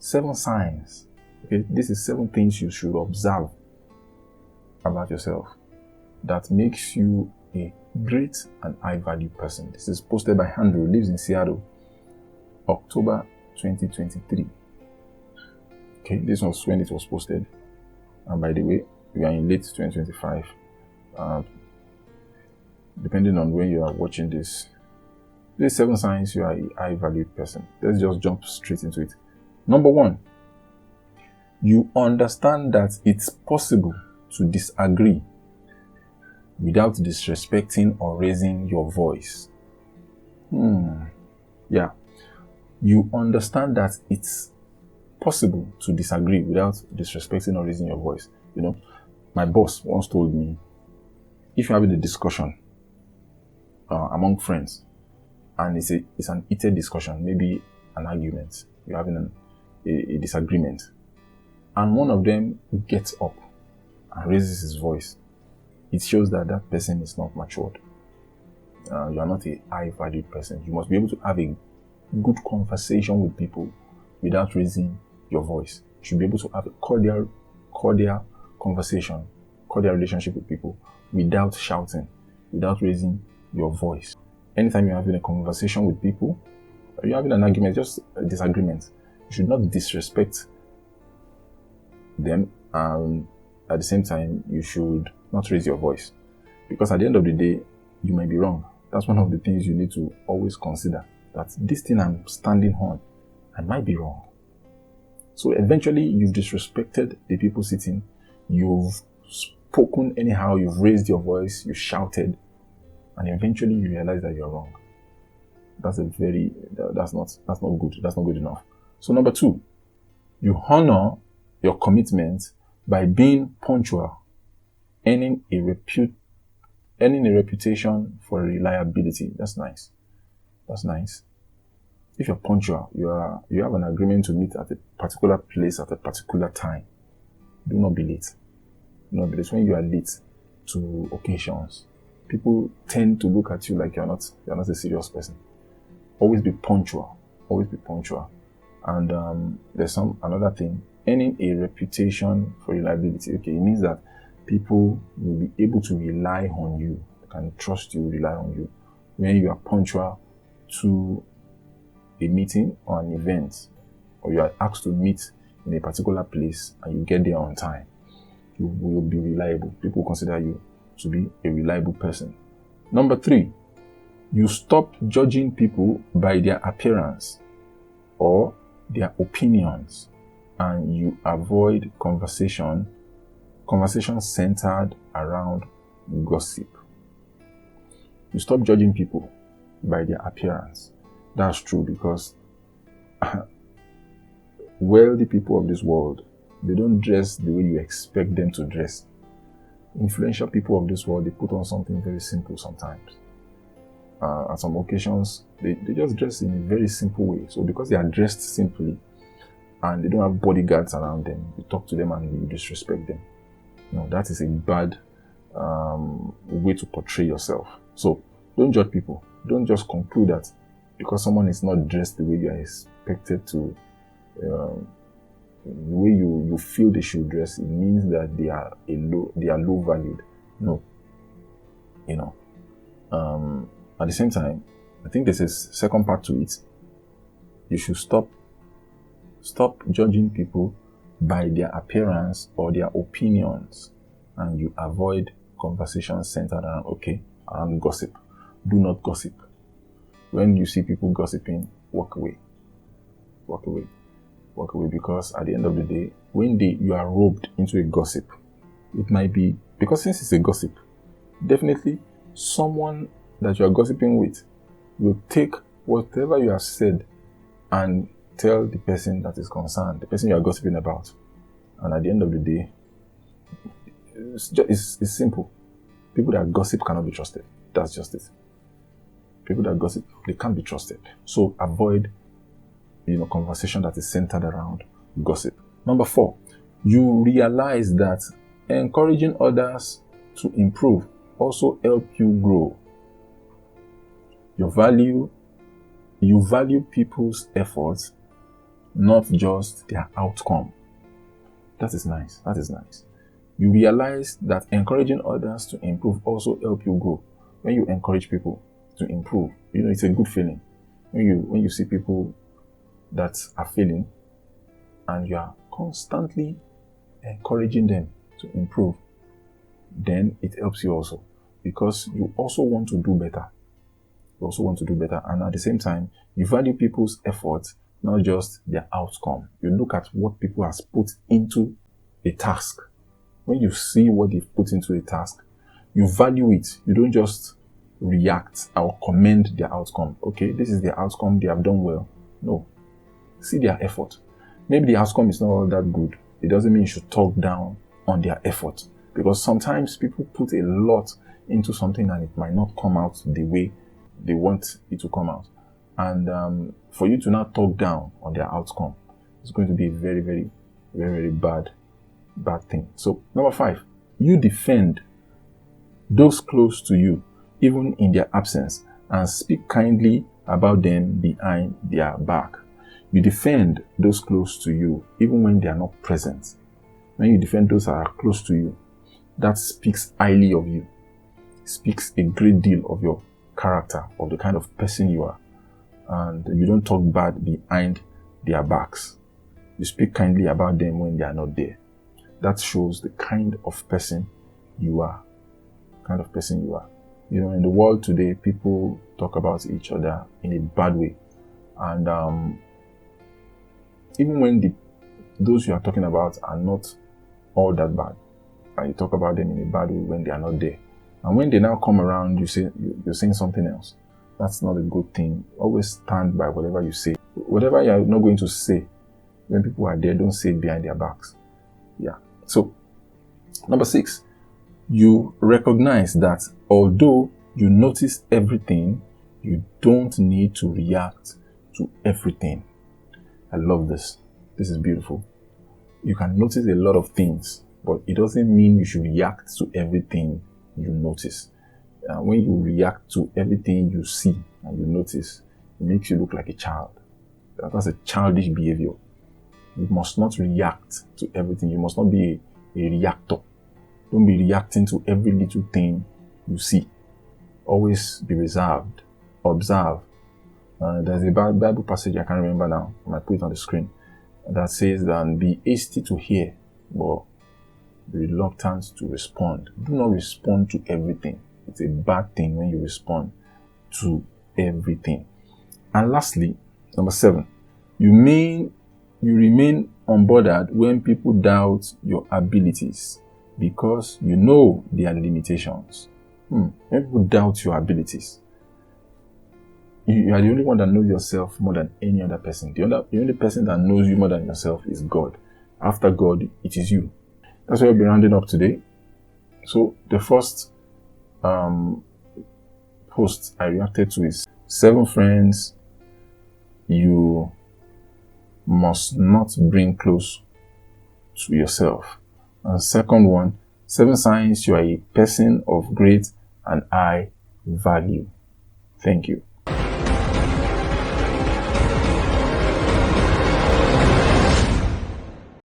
7 signs. Okay, this is 7 things you should observe about yourself that makes you a great and high value person. This is posted by Andrew, lives in Seattle, October 2023. Okay, this was when it was posted. And by the way, we are in late 2025. Depending on when you are watching this, these 7 signs you are a high valued person. Let's just jump straight into it. Number 1, you understand that it's possible to disagree without disrespecting or raising your voice. Yeah. You understand that it's possible to disagree without disrespecting or raising your voice. You know, my boss once told me, if you're having a discussion among friends, and it's an heated discussion, maybe an argument, you're having a disagreement, and one of them gets up and raises his voice, it shows that that person is not matured. You are not a high-valued person. You must be able to have a good conversation with people without raising your voice. You should be able to have a cordial conversation, cordial relationship with people without shouting, without raising your voice. Anytime you're having a conversation with people, you're having an argument, just a disagreement, you should not disrespect them. At the same time, you should not raise your voice, because at the end of the day, you might be wrong. That's one of the things you need to always consider, that this thing I'm standing on, I might be wrong. So eventually, you've disrespected the people sitting, you've spoken anyhow, you've raised your voice, you shouted, and eventually you realize that you're wrong. That's not good. That's not good enough. So number 2, you honor your commitment by being punctual, earning a reputation for reliability. That's nice. If you're punctual, you have an agreement to meet at a particular place at a particular time. Do not be late. When you are late to occasions, people tend to look at you like you're not a serious person. Always be punctual. And there's another thing, earning a reputation for reliability. Okay, it means that people will be able to rely on you, can trust you, rely on you. When you are punctual to a meeting or an event, or you are asked to meet in a particular place and you get there on time, you will be reliable. People consider you to be a reliable person. Number 3, you stop judging people by their appearance or their opinions, and you avoid conversation centered around gossip. You stop judging people by their appearance. That's true, because wealthy people of this world, they don't dress the way you expect them to dress. Influential people of this world, they put on something very simple sometimes. At some occasions, they just dress in a very simple way. So because they are dressed simply and they don't have bodyguards around them, you talk to them and you disrespect them. No, that is a bad way to portray yourself. So don't judge people. Don't just conclude that because someone is not dressed the way you are expected to, the way you feel they should dress, it means that they are low valued. No. At the same time, I think there's a second part to it. You should stop judging people by their appearance or their opinions, and you avoid conversations centered around gossip. Do not gossip. When you see people gossiping, walk away, because at the end of the day, when you are roped into a gossip, it might be, because since it's a gossip, definitely someone that you are gossiping with will take whatever you have said and tell the person that is concerned, the person you are gossiping about. And at the end of the day, it's simple. People that gossip cannot be trusted. That's just it. People that gossip, they can't be trusted. So avoid, conversation that is centered around gossip. Number 4, you realize that encouraging others to improve also help you grow. You value people's efforts not just their outcome. That is nice. That is nice. You realize that encouraging others to improve also help you grow. When you encourage people to improve, it's a good feeling. When you see people that are failing and you are constantly encouraging them to improve, then it helps you also, because you also want to do better. You also want to do better, and at the same time, you value people's effort, not just their outcome. You look at what people has put into a task. When you see what they've put into a task, you value it. You don't just react or commend their outcome. Okay, this is their outcome, they have done well. No. See their effort. Maybe the outcome is not all that good. It doesn't mean you should talk down on their effort, because sometimes people put a lot into something and it might not come out the way they want it to come out. And for you to not talk down on their outcome, it's going to be a very, very, very, very bad thing. So, number 5, you defend those close to you, even in their absence, and speak kindly about them behind their back. You defend those close to you, even when they are not present. When you defend those that are close to you, that speaks highly of you. It speaks a great deal of your character, of the kind of person you are. And you don't talk bad behind their backs. You speak kindly about them when they are not there. That shows the kind of person you are. In the world today, people talk about each other in a bad way. And even when those you are talking about are not all that bad, and you talk about them in a bad way when they are not there. And when they now come around, you're saying something else. That's not a good thing. Always stand by whatever you say. Whatever you are not going to say when people are there, don't say it behind their backs. Yeah. So, number 6, you recognize that although you notice everything, you don't need to react to everything. I love this. This is beautiful. You can notice a lot of things, but it doesn't mean you should react to everything you notice. When you react to everything you see and you notice, it makes you look like a child. That's a childish behavior. You must not react to everything. You must not be a reactor. Don't be reacting to every little thing you see. Always be reserved. Observe. There's a Bible passage I can't remember now. I might put it on the screen. That says that be hasty to hear, but be reluctant to respond. Do not respond to everything. It's a bad thing when you respond to everything. And lastly, number 7, you remain unbothered when people doubt your abilities, because you know their limitations. When people doubt your abilities, you are the only one that knows yourself more than any other person. The only person that knows you more than yourself is God. After God, it is you. That's why we'll be rounding up today. So the first post I reacted to is 7 friends you must not bring close to yourself. And second one, 7 signs you are a person of great and high value. Thank you.